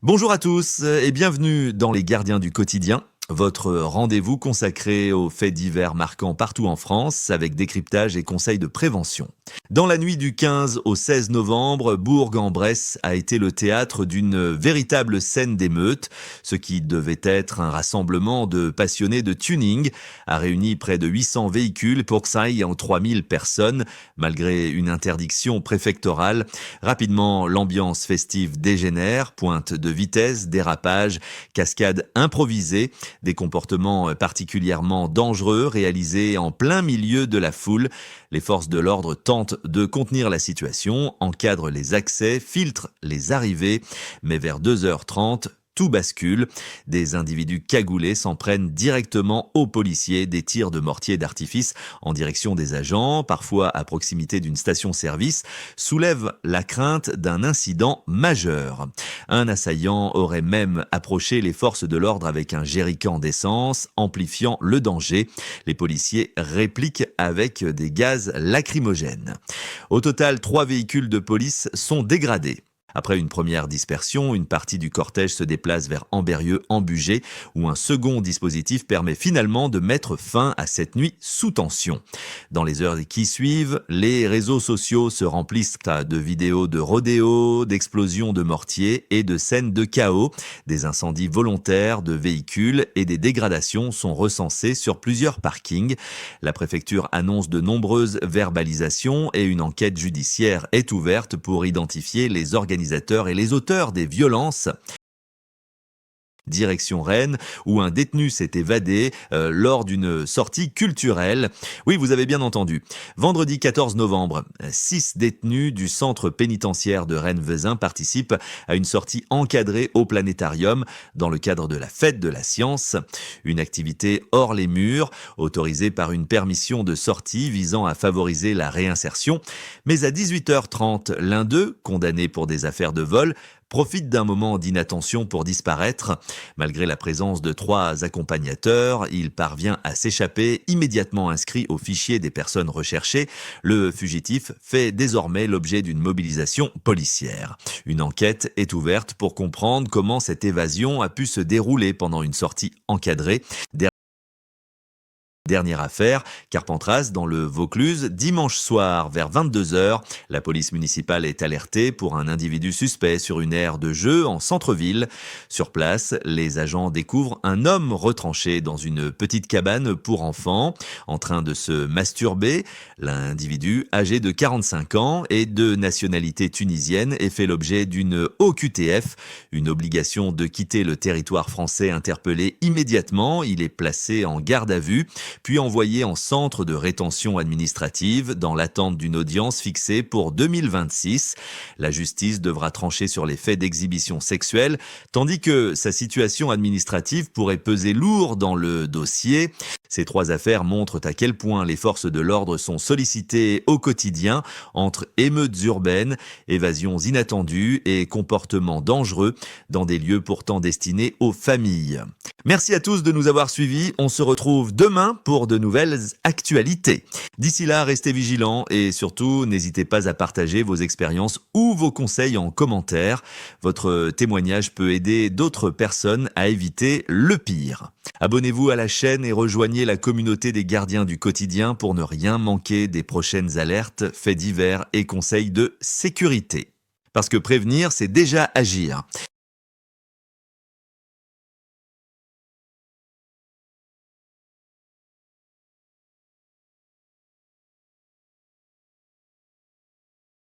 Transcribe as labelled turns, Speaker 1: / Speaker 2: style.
Speaker 1: Bonjour à tous et bienvenue dans Les Gardiens du quotidien, votre rendez-vous consacré aux faits divers marquants partout en France avec décryptage et conseils de prévention. Dans la nuit du 15 au 16 novembre, Bourg-en-Bresse a été le théâtre d'une véritable scène d'émeute. Ce qui devait être un rassemblement de passionnés de tuning a réuni près de 800 véhicules pour en 3000 personnes, malgré une interdiction préfectorale. Rapidement, l'ambiance festive dégénère, pointe de vitesse, dérapage, cascade improvisée, des comportements particulièrement dangereux réalisés en plein milieu de la foule. Les forces de l'ordre tentent de contenir la situation, encadrent les accès, filtrent les arrivées, mais vers 2h30, tout bascule. Des individus cagoulés s'en prennent directement aux policiers, des tirs de mortier d'artifice en direction des agents, parfois à proximité d'une station-service, soulèvent la crainte d'un incident majeur. Un assaillant aurait même approché les forces de l'ordre avec un jerrycan d'essence, amplifiant le danger. Les policiers répliquent avec des gaz lacrymogènes. Au total, 3 véhicules de police sont dégradés. Après une première dispersion, une partie du cortège se déplace vers Ambérieu-en-Bugey, où un second dispositif permet finalement de mettre fin à cette nuit sous tension. Dans les heures qui suivent, les réseaux sociaux se remplissent de vidéos de rodéo, d'explosions de mortiers et de scènes de chaos. Des incendies volontaires de véhicules et des dégradations sont recensées sur plusieurs parkings. La préfecture annonce de nombreuses verbalisations et une enquête judiciaire est ouverte pour identifier les organisateurs et les auteurs des violences. Direction Rennes, où un détenu s'est évadé lors d'une sortie culturelle. Oui, vous avez bien entendu. Vendredi 14 novembre, 6 détenus du centre pénitentiaire de Rennes-Vezin participent à une sortie encadrée au planétarium dans le cadre de la fête de la science. Une activité hors les murs, autorisée par une permission de sortie visant à favoriser la réinsertion. Mais à 18h30, l'un d'eux, condamné pour des affaires de vol, profite d'un moment d'inattention pour disparaître. Malgré la présence de 3 accompagnateurs, il parvient à s'échapper, immédiatement inscrit au fichier des personnes recherchées. Le fugitif fait désormais l'objet d'une mobilisation policière. Une enquête est ouverte pour comprendre comment cette évasion a pu se dérouler pendant une sortie encadrée. Dernière affaire, Carpentras dans le Vaucluse, dimanche soir vers 22h, la police municipale est alertée pour un individu suspect sur une aire de jeu en centre-ville. Sur place, les agents découvrent un homme retranché dans une petite cabane pour enfants, en train de se masturber. L'individu, âgé de 45 ans et de nationalité tunisienne, est fait l'objet d'une OQTF, une obligation de quitter le territoire français interpellé immédiatement. Il est placé en garde à vue, puis envoyé en centre de rétention administrative dans l'attente d'une audience fixée pour 2026. La justice devra trancher sur les faits d'exhibition sexuelle, tandis que sa situation administrative pourrait peser lourd dans le dossier. Ces 3 affaires montrent à quel point les forces de l'ordre sont sollicitées au quotidien entre émeutes urbaines, évasions inattendues et comportements dangereux dans des lieux pourtant destinés aux familles. Merci à tous de nous avoir suivis. On se retrouve demain pour de nouvelles actualités. D'ici là, restez vigilants et surtout, n'hésitez pas à partager vos expériences ou vos conseils en commentaire. Votre témoignage peut aider d'autres personnes à éviter le pire. Abonnez-vous à la chaîne et rejoignez la communauté des gardiens du quotidien pour ne rien manquer des prochaines alertes, faits divers et conseils de sécurité. Parce que prévenir, c'est déjà agir.